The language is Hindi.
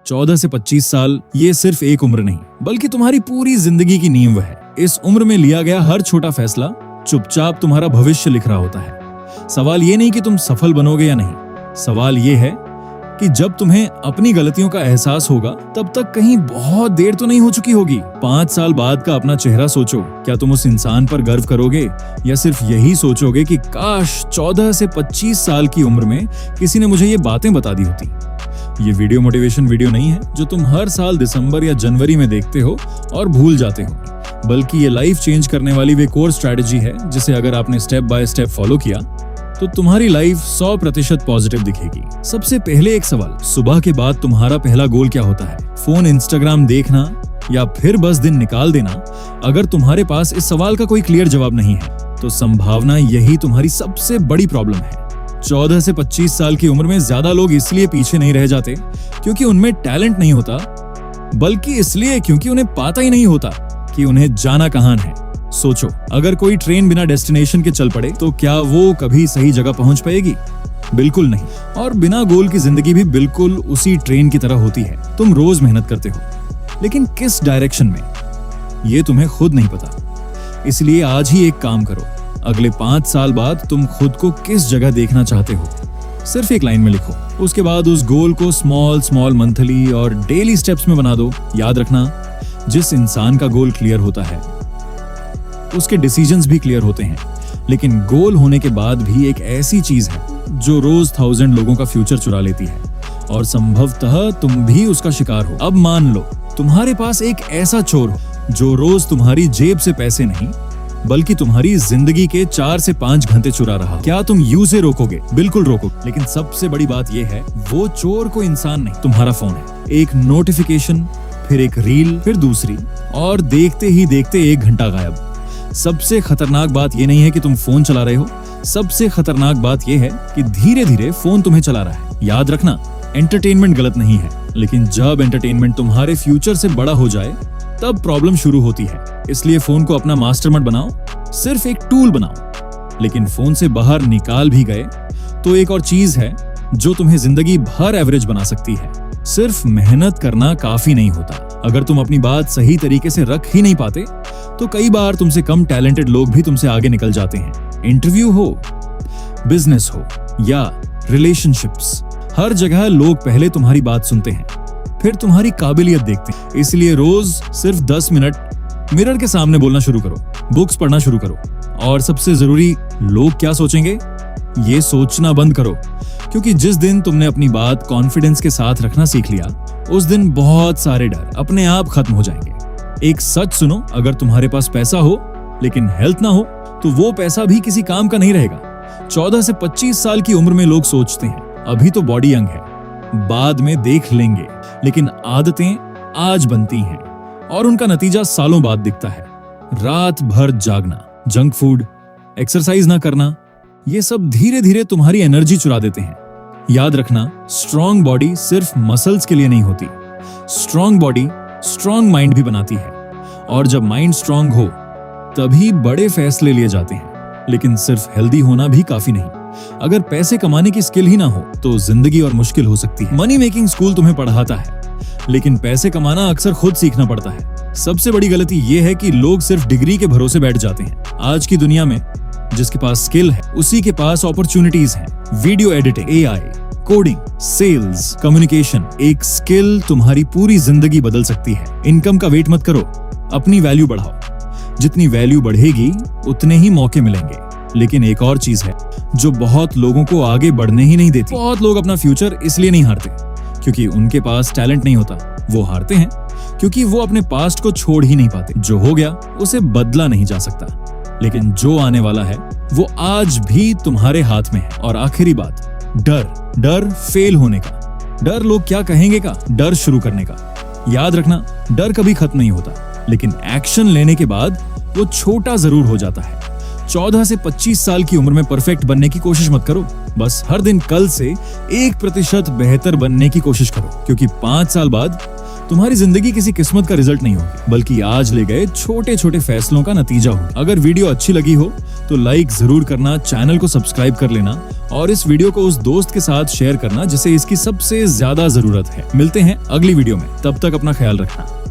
14 से 25 साल ये सिर्फ एक उम्र नहीं, बल्कि तुम्हारी पूरी जिंदगी की नींव है। इस उम्र में लिया गया हर छोटा फैसला चुपचाप तुम्हारा भविष्य लिख रहा होता है। सवाल ये नहीं कि तुम सफल बनोगे या नहीं, सवाल ये है कि जब तुम्हें अपनी गलतियों का एहसास होगा तब तक कहीं बहुत देर तो नहीं हो चुकी होगी। 5 साल बाद का अपना चेहरा सोचो, क्या तुम उस इंसान पर गर्व करोगे या सिर्फ यही सोचोगे कि काश 14 से 25 साल की उम्र में किसी ने मुझे ये बातें बता दी होती। ये वीडियो मोटिवेशन वीडियो नहीं है जो तुम हर साल दिसंबर या जनवरी में देखते हो और भूल जाते हो, बल्कि ये लाइफ चेंज करने वाली वे कोर स्ट्रैटेजी है जिसे अगर आपने स्टेप बाय स्टेप फॉलो किया तो तुम्हारी लाइफ 100% पॉजिटिव दिखेगी। सबसे पहले एक सवाल, सुबह के बाद तुम्हारा पहला गोल क्या होता है? फोन, इंस्टाग्राम देखना या फिर बस दिन निकाल देना? अगर तुम्हारे पास इस सवाल का कोई क्लियर जवाब नहीं है तो संभावना यही तुम्हारी सबसे बड़ी प्रॉब्लम है। 14 से 25 साल की उम्र में ज्यादा लोग इसलिए पीछे नहीं रह जाते क्योंकि उनमें टैलेंट नहीं होता, बल्कि इसलिए क्योंकि उन्हें पता ही नहीं होता कि उन्हें जाना कहां है। सोचो, अगर कोई ट्रेन बिना डेस्टिनेशन के चल पड़े तो क्या वो कभी सही जगह पहुंच पाएगी? बिल्कुल नहीं। और बिना गोल की जिंदगी भी बिल्कुल उसी ट्रेन की तरह होती है। तुम रोज मेहनत करते हो, लेकिन किस डायरेक्शन में ये तुम्हें खुद नहीं पता। इसलिए आज ही एक काम करो, अगले 5 साल बाद तुम खुद को किस जगह देखना चाहते हो सिर्फ एक लाइन में लिखो। उसके बाद उस गोल को स्मॉल मंथली और डेली स्टेप्स में बना दो। याद रखना, जिस इंसान का गोल क्लियर होता है उसके डिसीजंस भी क्लियर होते हैं, लेकिन गोल होने के बाद भी एक ऐसी चीज है जो रोज 1000 लोगों का फ्यूचर चुरा लेती है और संभवतः तुम भी उसका शिकार हो। अब मान लो तुम्हारे पास एक ऐसा चोर हो जो रोज तुम्हारी जेब से पैसे नहीं बल्कि तुम्हारी जिंदगी के 4 से 5 घंटे चुरा रहा। क्या तुम उसे रोकोगे? बिल्कुल रोकोगे। लेकिन सबसे बड़ी बात यह है, वो चोर कोई इंसान नहीं, तुम्हारा फोन है। एक नोटिफिकेशन, फिर एक रील, फिर दूसरी, और देखते ही देखते 1 घंटा गायब। सबसे खतरनाक बात यह नहीं है कि तुम फोन चला रहे हो, सबसे खतरनाक बात यह है कि धीरे धीरे फोन तुम्हें चला रहा है। याद रखना, एंटरटेनमेंट गलत नहीं है, लेकिन जब एंटरटेनमेंट तुम्हारे फ्यूचर से बड़ा हो जाए तब प्रॉब्लम शुरू होती है। इसलिए फोन को अपना मास्टर मत बनाओ, सिर्फ एक टूल बनाओ। लेकिन फोन से बाहर निकाल भी गए तो एक और चीज है जो तुम्हें जिंदगी भर एवरेज बना सकती है। सिर्फ मेहनत करना काफी नहीं होता। अगर तुम अपनी बात सही तरीके से रख ही नहीं पाते तो कई बार तुमसे कम टैलेंटेड लोग भी तुमसे आगे निकल जाते हैं। इंटरव्यू हो, बिजनेस हो या रिलेशनशिप्स, हर जगह लोग पहले तुम्हारी बात सुनते हैं, फिर तुम्हारी काबिलियत देखते हैं। इसलिए रोज सिर्फ 10 मिनट मिरर के सामने बोलना शुरू करो, बुक्स पढ़ना शुरू करो, और सबसे जरूरी, लोग क्या सोचेंगे ये सोचना बंद करो। क्योंकि जिस दिन तुमने अपनी बात कॉन्फिडेंस के साथ रखना सीख लिया, उस दिन बहुत सारे डर अपने आप खत्म हो जाएंगे। एक सच सुनो, अगर तुम्हारे पास पैसा हो लेकिन हेल्थ ना हो तो वो पैसा भी किसी काम का नहीं रहेगा। 14 से 25 साल की उम्र में लोग सोचते हैं अभी तो बॉडी यंग है, बाद में देख लेंगे, लेकिन आदतें आज बनती हैं और उनका नतीजा सालों बाद दिखता है। रात भर जागना, जंक फूड, एक्सरसाइज ना करना, ये सब धीरे धीरे तुम्हारी एनर्जी चुरा देते हैं। याद रखना, स्ट्रॉन्ग बॉडी सिर्फ मसल्स के लिए नहीं होती, स्ट्रॉन्ग बॉडी स्ट्रॉन्ग माइंड भी बनाती है। और जब माइंड स्ट्रॉन्ग हो तभी बड़े फैसले लिए जाते हैं। लेकिन सिर्फ हेल्दी होना भी काफी नहीं। अगर पैसे कमाने की स्किल ही ना हो तो जिंदगी और मुश्किल हो सकती है। मनी मेकिंग स्कूल तुम्हें पढ़ाता है, लेकिन पैसे कमाना अक्सर खुद सीखना पड़ता है। सबसे बड़ी गलती यह है कि लोग सिर्फ डिग्री के भरोसे बैठ जाते हैं। आज की दुनिया में जिसके पास स्किल है उसी के पास अपॉर्चुनिटीज हैं। Video editing, AI, coding, sales, communication, एक स्किल तुम्हारी पूरी जिंदगी बदल सकती है। इनकम का वेट मत करो, अपनी वैल्यू बढ़ाओ। जितनी वैल्यू बढ़ेगी उतने ही मौके मिलेंगे। लेकिन एक और चीज है जो बहुत लोगों को आगे बढ़ने ही नहीं देती। बहुत लोग अपना फ्यूचर इसलिए नहीं हारते क्योंकि उनके पास टैलेंट नहीं होता, वो हारते हैं क्योंकि वो अपने पास्ट को छोड़ ही नहीं पाते। जो हो गया उसे बदला नहीं जा सकता, लेकिन जो आने वाला है वो आज भी तुम्हारे हाथ में है। और आखिरी बात, डर फेल होने का, डर लोग क्या कहेंगे का, डर शुरू करने का। याद रखना, डर कभी खत्म नहीं होता, लेकिन एक्शन लेने के बाद वो छोटा जरूर हो जाता है। 14 से 25 साल की उम्र में परफेक्ट बनने की कोशिश मत करो, बस हर दिन कल से 1% बेहतर बनने की कोशिश करो। क्योंकि 5 साल बाद तुम्हारी जिंदगी किसी किस्मत का रिजल्ट नहीं होगी, बल्कि आज ले गए छोटे छोटे फैसलों का नतीजा होगी। अगर वीडियो अच्छी लगी हो तो लाइक जरूर करना, चैनल को सब्सक्राइब कर लेना और इस वीडियो को उस दोस्त के साथ शेयर करना जिसे इसकी सबसे ज्यादा जरूरत है। मिलते हैं अगली वीडियो में, तब तक अपना ख्याल रखना।